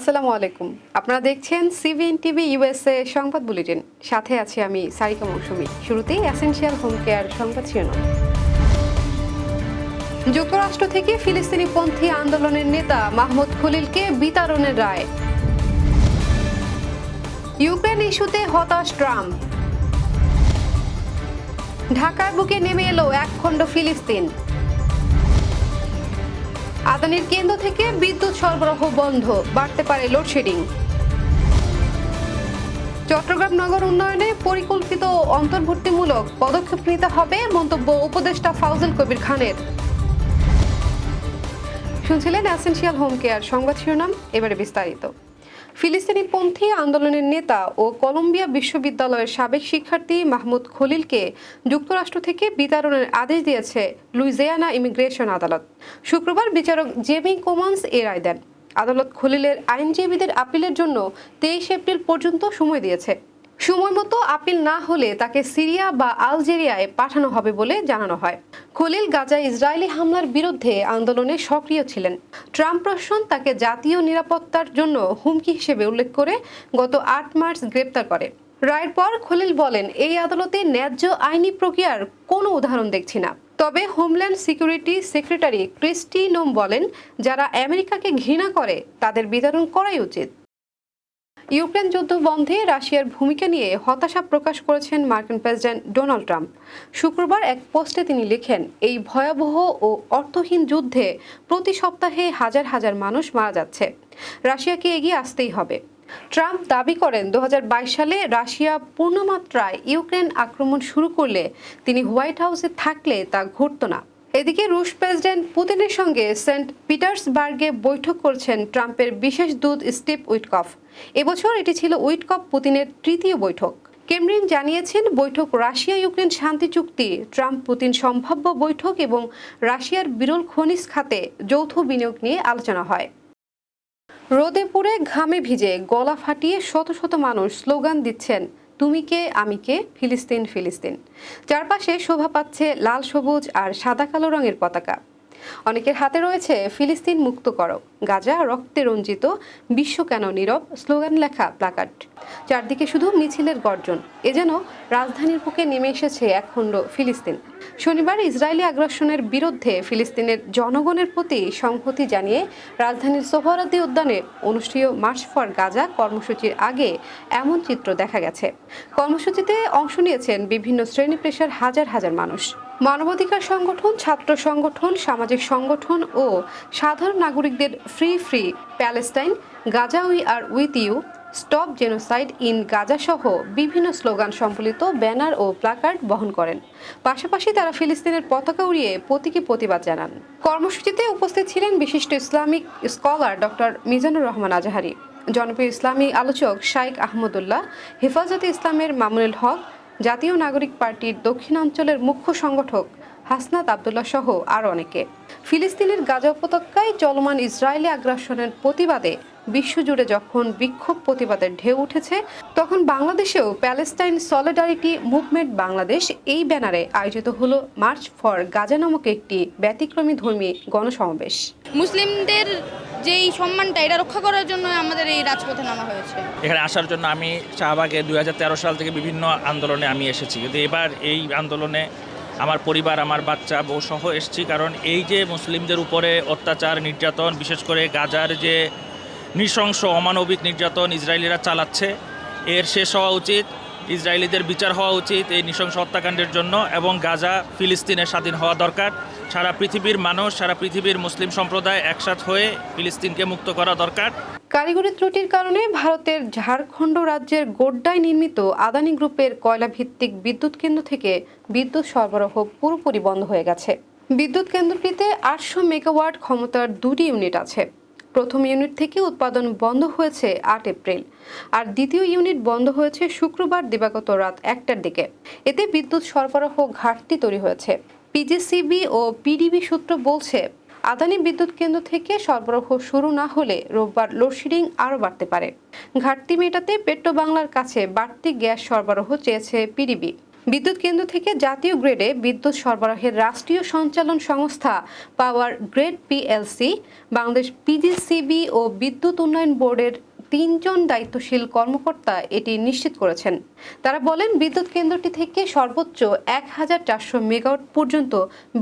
আসসালামু আলাইকুম। আপনারা দেখছেন সিবিএন টিভি ইউএসএ সংবাদ বুলেটিন। সাথে আছি আমি সারিকা মৌসুমী। শুরুতেই এসেনশিয়াল হোম কেয়ার সংবাদ শিরোনাম। যুক্তরাষ্ট্র থেকে ফিলিস্তিনি পন্থী আন্দোলনের নেতা মাহমুদ খলিলকে বিতাড়নের রায়। ইউক্রেন ইস্যুতে হতাশ ট্রাম্প। ঢাকার বুকে নেমে এলো একখণ্ড ফিলিস্তিন। আদানির কেন্দ্র থেকে বিদ্যুৎ সরবরাহ বন্ধ, বাড়তে পারে লোডশেডিং। চট্টগ্রাম নগর উন্নয়নে পরিকল্পিত ও অন্তর্ভুক্তিমূলক পদক্ষেপ নিতে হবে, মন্তব্য উপদেষ্টা ফাউজুল কবির খানের। শুনছিলেন এসেনশিয়াল হোম কেয়ার সংবাদ শিরোনাম, এবারে বিস্তারিত। ফিলিস্তিনি পন্থী আন্দোলনের নেতা ও কলম্বিয়া বিশ্ববিদ্যালয়ের সাবেক শিক্ষার্থী মাহমুদ খলিলকে যুক্তরাষ্ট্র থেকে বিতাড়নের আদেশ দিয়েছে লুইজিয়ানা ইমিগ্রেশন আদালত। শুক্রবার বিচারক জেমি কোমান্স এ রায় দেন। আদালত খলিলের আইনজীবীদের আপিলের জন্য 23 এপ্রিল পর্যন্ত সময় দিয়েছে। সময় মতো আপিল না হলে তাকে সিরিয়া বা আলজেরিয়ায় পাঠানো হবে বলে জানানো হয়। খলিল গাজায় ইসরায়েলি হামলার বিরুদ্ধে আন্দোলনে সক্রিয় ছিলেন। ট্রাম্প প্রশাসন তাকে জাতীয় নিরাপত্তার জন্য হুমকি হিসেবে উল্লেখ করে গত 8 মার্চ গ্রেপ্তার করে। রায়ের পর খলিল বলেন, এই আদালতে ন্যায্য আইনি প্রক্রিয়ার কোনো উদাহরণ দেখছি না। তবে হোমল্যান্ড সিকিউরিটি সেক্রেটারি ক্রিস্টি নোম বলেন, যারা আমেরিকাকে ঘৃণা করে তাদের বিতাড়ন করাই উচিত। ইউক্রেন যুদ্ধ বন্ধে রাশিয়ার ভূমিকা নিয়ে হতাশা প্রকাশ করেছেন মার্কিন প্রেসিডেন্ট ডোনাল্ড ট্রাম্প। শুক্রবার এক পোস্টে তিনি লিখেন, এই ভয়াবহ ও অর্থহীন যুদ্ধে প্রতি সপ্তাহে হাজার হাজার মানুষ মারা যাচ্ছে। রাশিয়াকে এগিয়ে আসতেই হবে। ট্রাম্প দাবি করেন 2022 সালে রাশিয়া পূর্ণমাত্রায় ইউক্রেন আক্রমণ শুরু করলে তিনি হোয়াইট হাউসে থাকলে তা ঘটত না। এদিকে রুশ প্রেসিডেন্ট পুতিনের সঙ্গে সেন্ট পিটার্সবার্গে বৈঠক করছেন ট্রাম্পের বিশেষ দূত স্টিভ উইটকফ। এবছর এটি ছিল উইটকফ পুতিনের তৃতীয় বৈঠক। ক্রেমলিন জানিয়েছেন, বৈঠক রাশিয়া ইউক্রেন শান্তি চুক্তি, ট্রাম্প পুতিন সম্ভাব্য বৈঠক এবং রাশিয়ার বিরল খনিজ খাতে যৌথ বিনিয়োগ নিয়ে আলোচনা হয়। রোদে পুড়ে ঘামে ভিজে গলা ফাটিয়ে শত শত মানুষ স্লোগান দিচ্ছেন, তুমি কে আমি কে, ফিলিস্তিন ফিলিস্তিন। চারপাশে শোভা পাচ্ছে লাল সবুজ আর সাদা কালো রঙের পতাকা। অনেকের হাতে রয়েছে ফিলিস্তিন মুক্ত করো, গাজা রক্তে রঞ্জিত, বিশ্ব কেন নীরব স্লোগান লেখা প্লাকার্ড। চারদিকে শুধু মিছিলের গর্জন, এ যেন রাজধানীর বুকে নেমে এসেছে একখণ্ড ফিলিস্তিন। শনিবার ইসরায়েলি আগ্রাসনের বিরুদ্ধে ফিলিস্তিনের জনগণের প্রতি সংহতি জানিয়ে রাজধানীর সোহরাওয়ার্দী উদ্যানে অনুষ্ঠিত মার্চ ফর গাজা কর্মসূচির আগে এমন চিত্র দেখা গেছে। কর্মসূচিতে অংশ নিয়েছেন বিভিন্ন শ্রেণী পেশার হাজার হাজার মানুষ। মানবাধিকার সংগঠন, ছাত্র সংগঠন, সামাজিক সংগঠন ও সাধারণ নাগরিকদের free Palestine, Gaza we are with you, stop genocide in Gaza সহ বিভিন্ন স্লোগান সম্বলিত ব্যানার ও প্লাকার্ড বহন করেন। পাশাপাশি তারা ফিলিস্তিনের পতাকা উড়িয়ে প্রতীকী প্রতিবাদ জানান। কর্মসূচিতে উপস্থিত ছিলেন বিশিষ্ট Islamic scholar doctor Mizanur Rahman Azhari, জনপ্রিয় ইসলামী আলোচক শাইখ আহমদুল্লাহ, হেফাজতে ইসলামের মামুনুল হক, জাতীয় নাগরিক পার্টির দক্ষিণাঞ্চলের মুখ্য সংগঠক হাসনাত আবদুল্লাহ সহ আরও অনেকে। ফিলিস্তিনের গাজা উপত্যকায় চলমান ইসরায়েলি আগ্রাসনের প্রতিবাদে বিশ্বজুড়ে যখন বিক্ষোভ প্রতিবাদের ঢেউ উঠেছে, তখন বাংলাদেশেও প্যালেস্টাইন সলিডারিটি মুভমেন্ট বাংলাদেশ এই ব্যানারে আয়োজিত হলো মার্চ ফর গাজা নামক একটি ব্যতিক্রমী ধর্মী গণসমাবেশ। মুসলিমদের যেই সম্মানটা এটা রক্ষা করার জন্য আমাদের এই রাজপথে নামা হয়েছে। এখানে আসার জন্য আমি শাহবাগে 2013 সাল থেকে বিভিন্ন আন্দোলনে আমি এসেছি, কিন্তু এবার এই আন্দোলনে আমার পরিবার, আমার বাচ্চা বউ সহ এসেছি। কারণ এই যে মুসলিমদের উপরে অত্যাচার, নির্যাতন, বিশেষ করে গাজার যে নৃশংস অমানবিক নির্যাতন ইসরায়েলিরা চালাচ্ছে, এর শেষ হওয়া উচিত। ইসরায়েলিদের বিচার হওয়া উচিত এই নৃশংস হত্যাকাণ্ডের জন্য, এবং গাজা ফিলিস্তিনের স্বাধীন হওয়া দরকার। সারা পৃথিবীর মানুষ, সারা পৃথিবীর মুসলিম সম্প্রদায় একসাথ হয়ে ফিলিস্তিনকে মুক্ত করা দরকার। কারিগরি ত্রুটির কারণে ভারতের ঝাড়খণ্ড রাজ্যের গোড্ডায় নির্মিত আদানি গ্রুপের কয়লাভিত্তিক বিদ্যুৎ কেন্দ্র থেকে বিদ্যুৎ সরবরাহ পুরোপুরি বন্ধ হয়ে গেছে। বিদ্যুৎ কেন্দ্রটিতে 800 মেগাওয়াট ক্ষমতার 2টি ইউনিট আছে। প্রথম ইউনিট থেকে উৎপাদন বন্ধ হয়েছে 8 এপ্রিল, আর দ্বিতীয় ইউনিট বন্ধ হয়েছে শুক্রবার দিবাগত রাত 1টার দিকে। এতে বিদ্যুৎ সরবরাহ ঘাটতি তৈরি হয়েছে। পিজিসিবি ও পিডিবি সূত্র বলছে, আদানি বিদ্যুৎ কেন্দ্র থেকে সরবরাহ শুরু না হলে রোববার লোডশেডিং আরও বাড়তে পারে। ঘাটতি মেটাতে পেট্রোবাংলার কাছে বাড়তি গ্যাস সরবরাহ চেয়েছে পিডিবি। বিদ্যুৎ কেন্দ্র থেকে জাতীয় গ্রেডে বিদ্যুৎ সরবরাহের রাষ্ট্রীয় সঞ্চালন সংস্থা পাওয়ার গ্রেড পিএলসি, বাংলাদেশ পিজিসিবি ও বিদ্যুৎ উন্নয়ন বোর্ডের 3 জন দায়িত্বশীল কর্মকর্তা এটি নিশ্চিত করেছেন। তারা বলেন, বিদ্যুৎ কেন্দ্রটি থেকে সর্বোচ্চ 1400 মেগাওয়াট পর্যন্ত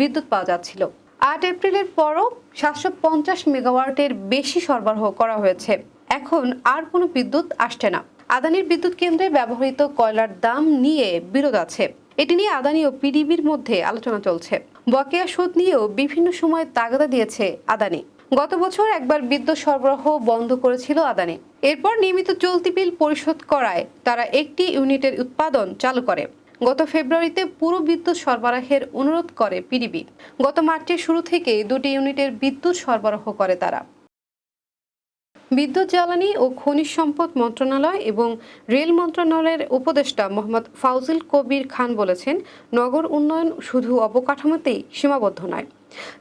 বিদ্যুৎ পাওয়া যাচ্ছিল। 8 এপ্রিলের পরও 750 মেগাওয়াটের বেশি সরবরাহ করা হয়েছে। এখন আর কোনো বিদ্যুৎ আসছে না। আদানির বিদ্যুৎ কেন্দ্রে ব্যবহৃত কয়লার দাম নিয়ে বিরোধ আছে। এটি নিয়ে আদানি ও পিডিবির মধ্যে আলোচনা চলছে। বকেয়া সুদ নিয়েও বিভিন্ন সময় তাগাদা দিয়েছে আদানি। গত বছর একবার বিদ্যুৎ সরবরাহ বন্ধ করেছিল আদানি। এরপর নিয়মিত চলতি বিল পরিশোধ করায় তারা একটি ইউনিটের উৎপাদন চালু করে। গত ফেব্রুয়ারিতে পুরো বিদ্যুৎ সরবরাহের অনুরোধ করে পিডিবি। গত মার্চের শুরু থেকেই 2টি ইউনিটের বিদ্যুৎ সরবরাহ করে তারা। বিদ্যুৎ, জ্বালানি ও খনিজ সম্পদ মন্ত্রণালয় এবং রেল মন্ত্রণালয়ের উপদেষ্টা মোহাম্মদ ফাউজিল কবির খান বলেছেন, নগর উন্নয়ন শুধু অবকাঠামোতেই সীমাবদ্ধ নয়,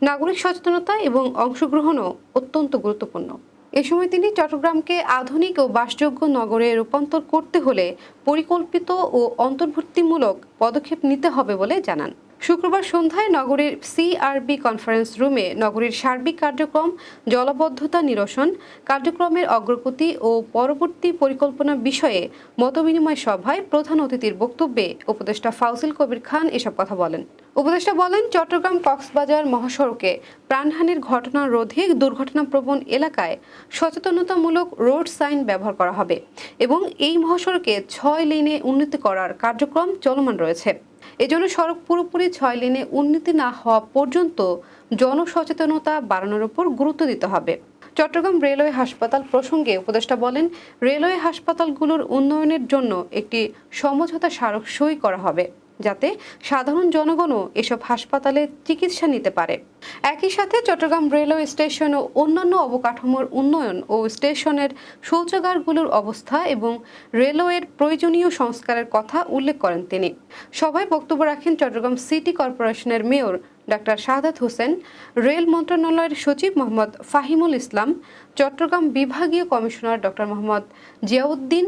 নাগরিক সচেতনতা এবং অংশগ্রহণও অত্যন্ত গুরুত্বপূর্ণ। এ সময় তিনি চট্টগ্রামকে আধুনিক ও বাসযোগ্য নগরে রূপান্তর করতে হলে পরিকল্পিত ও অন্তর্ভুক্তিমূলক পদক্ষেপ নিতে হবে বলে জানান। শুক্রবার সন্ধ্যায় নগরীর সিআরবি কনফারেন্স রুমে নগরীর সার্বিক কার্যক্রম, জলাবদ্ধতা নিরসন কার্যক্রমের অগ্রগতি ও পরবর্তী পরিকল্পনা বিষয়ে মতবিনিময় সভায় প্রধান অতিথির বক্তব্যে উপদেষ্টা ফাউজিল কবির খান এসব কথা বলেন। উপদেষ্টা বলেন, চট্টগ্রাম কক্সবাজার মহাসড়কে প্রাণহানির ঘটনা রোধে দুর্ঘটনাপ্রবণ এলাকায় সচেতনতামূলক রোড সাইন ব্যবহার করা হবে এবং এই মহাসড়কে 6 লেনে উন্নতি করার কার্যক্রম চলমান রয়েছে। এজন্য সড়ক পুরোপুরি 6 লেনে উন্নতি না হওয়া পর্যন্ত জনসচেতনতা বাড়ানোর উপর গুরুত্ব দিতে হবে। চট্টগ্রাম রেলওয়ে হাসপাতাল প্রসঙ্গে উপদেষ্টা বলেন, রেলওয়ে হাসপাতালগুলোর উন্নয়নের জন্য একটি সমঝোতা স্মারক সই করা হবে, যাতে সাধারণ জনগণও এসব হাসপাতালে চিকিৎসা নিতে পারে। একই সাথে চট্টগ্রাম রেলওয়ে স্টেশন ও অন্যান্য অবকাঠামোর উন্নয়ন ও স্টেশনের শৌচাগারগুলোর অবস্থা এবং রেলওয়ের প্রয়োজনীয় সংস্কারের কথা উল্লেখ করেন তিনি। সভায় বক্তব্য রাখেন চট্টগ্রাম সিটি কর্পোরেশনের mayor doctor Shahadat Hossain, rail মন্ত্রণালয়ের সচিব মোহাম্মদ ফাহিমুল ইসলাম, চট্টগ্রাম বিভাগীয় কমিশনার ডক্টর মোহাম্মদ জিয়াউদ্দিন,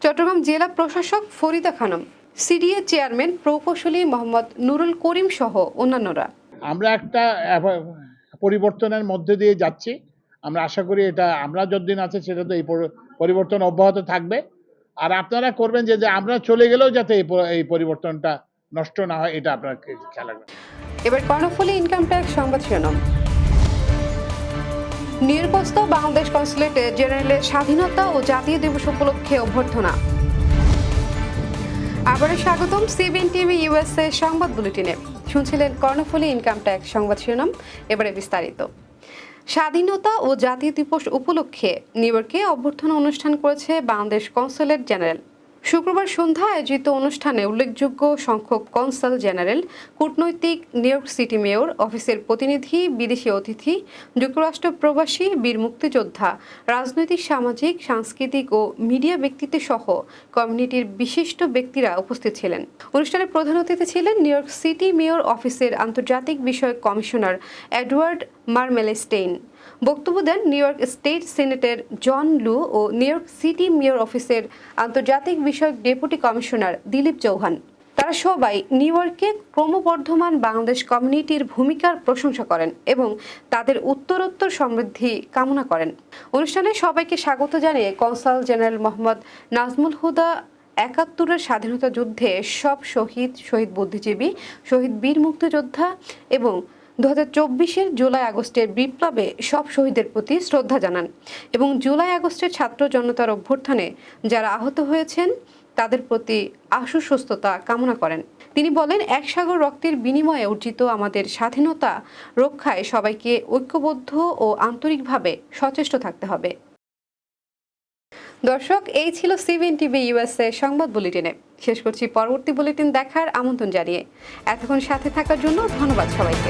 চট্টগ্রাম জেলা প্রশাসক ফরিদা খানম, সিডিএ চেয়ারম্যান প্রকৌশলী মোহাম্মদ নুরুল করিম সহ অন্যান্যরা। আমরা একটা পরিবর্তনের মধ্যে দিয়ে যাচ্ছি। আমরা আশা করি এটা আমরা যতদিন আছে সেটা তো এই পরিবর্তন অব্যাহত থাকবে। আর আপনারা করবেন যে আমরা চলে গেলেও যাতে এই পরিবর্তনটা নষ্ট না হয়, এটা আপনারা খেয়াল রাখবেন। এবার কর্ণফুলী ইনকাম ট্যাক্স সংবাদ শিরোনাম। নিয়োগস্থ বাংলাদেশ কনসুলেটে জেনারেলের স্বাধীনতা ও জাতীয় দিবস উপলক্ষে অভ্যর্থনা। আবারও স্বাগতম সিবিএন টিভি ইউএসএ সংবাদ বুলেটিনে। শুনছিলেন কর্ণফুলী ইনকাম ট্যাক্স সংবাদ শিরোনাম, এবারে বিস্তারিত। স্বাধীনতা ও জাতীয় দিবস উপলক্ষে নিউ ইয়র্কে অভ্যর্থনা অনুষ্ঠান করেছে বাংলাদেশ কনসুলেট জেনারেল। শুক্রবার সন্ধ্যায় আয়োজিত অনুষ্ঠানে উল্লেখযোগ্য সংখ্যক কনসাল জেনারেল, কূটনৈতিক, নিউ ইয়র্ক সিটি মেয়র, অফিসের প্রতিনিধি, বিদেশি অতিথি, যুক্তরাষ্ট্র প্রবাসী, বীর মুক্তিযোদ্ধা, রাজনৈতিক, সামাজিক, সাংস্কৃতিক ও মিডিয়া ব্যক্তিত্ব সহ কমিউনিটির বিশিষ্ট ব্যক্তিরা উপস্থিত ছিলেন। অনুষ্ঠানে প্রধান অতিথি ছিলেন নিউ ইয়র্ক সিটি মেয়র অফিসের আন্তর্জাতিক বিষয়ক কমিশনার এডওয়ার্ড মারমেলেস্টেইন। বক্তব্য দেন নিউ ইয়র্ক স্টেট সিনেটের জন লু ও নিউ ইয়র্ক সিটি মেয়র অফিসের আন্তর্জাতিক বিষয়ক ডেপুটি কমিশনার দিলীপ চৌহান। তারা সবাই নিউ ইয়র্কে ক্রমবর্ধমান বাংলাদেশ কমিউনিটির ভূমিকার প্রশংসা করেন এবং তাদের উত্তরোত্তর সমৃদ্ধি কামনা করেন। অনুষ্ঠানে সবাইকে স্বাগত জানিয়ে কনসাল জেনারেল মোহাম্মদ নাজমুল হুদা ৭১-এর স্বাধীনতা যুদ্ধে সব শহীদ বুদ্ধিজীবী, শহীদ বীর মুক্তিযোদ্ধা এবং 2024-এর জুলাই আগস্টের বিপ্লবে সব শহীদের প্রতি শ্রদ্ধা জানান এবং জুলাই আগস্টের ছাত্র জনতার অভ্যুত্থানে যারা আহত হয়েছেন তাদের প্রতি আশু সুস্থতা কামনা করেন। তিনি বলেন, এক সাগর রক্তের বিনিময়ে অর্জিত আমাদের স্বাধীনতা রক্ষায় সবাইকে ঐক্যবদ্ধ ও আন্তরিকভাবে সচেষ্ট থাকতে হবে। দর্শক, এই ছিল সিবিএন টিভি ইউএসএ সংবাদ বুলেটিনে। শেষ করছি পরবর্তী বুলেটিন দেখার আমন্ত্রণ জানিয়ে। এতক্ষণ সাথে থাকার জন্য ধন্যবাদ সবাইকে।